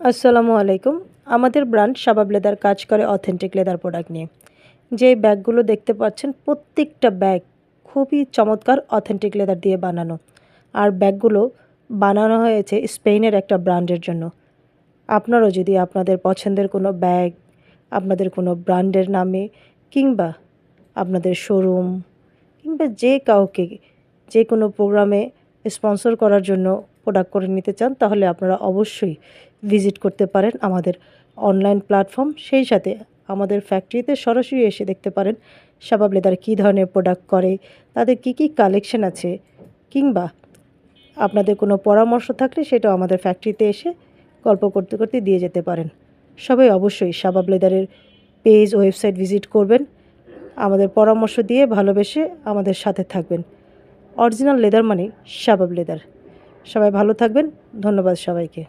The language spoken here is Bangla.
আসসালামু আলাইকুম। আমাদের ব্র্যান্ড শাবাব লেদার কাজ করে অথেন্টিক লেদার প্রোডাক্ট নিয়ে। যে ব্যাগগুলো দেখতে পাচ্ছেন প্রত্যেকটা ব্যাগ খুবই চমৎকার অথেন্টিক লেদার দিয়ে বানানো। আর ব্যাগগুলো বানানো হয়েছে স্পেনের একটা ব্র্যান্ডের জন্য। আপনারাও যদি আপনাদের পছন্দের কোনো ব্যাগ, আপনাদের কোনো ব্র্যান্ডের নামে কিংবা আপনাদের শোরুম কিংবা যে কাউকে যে কোনো প্রোগ্রামে স্পন্সর করার জন্য প্রোডাক্ট করে নিতে চান তাহলে আপনারা অবশ্যই ভিজিট করতে পারেন আমাদের অনলাইন প্ল্যাটফর্ম। সেই সাথে আমাদের ফ্যাক্টরিতে সরাসরি এসে দেখতে পারেন শাবাব লেদার কী ধরনের প্রোডাক্ট করে, তাদের কী কালেকশন আছে, কিংবা আপনাদের কোনো পরামর্শ থাকলে সেটাও আমাদের ফ্যাক্টরিতে এসে গল্প করতে করতে দিয়ে যেতে পারেন। সবাই অবশ্যই শাবাব লেদারের পেজ ওয়েবসাইট ভিজিট করবেন, আমাদের পরামর্শ দিয়ে ভালোবেসে আমাদের সাথে থাকবেন। অরিজিনাল লেদার মানে শাবাব লেদার। সবাই ভালো থাকবেন। ধন্যবাদ সবাইকে।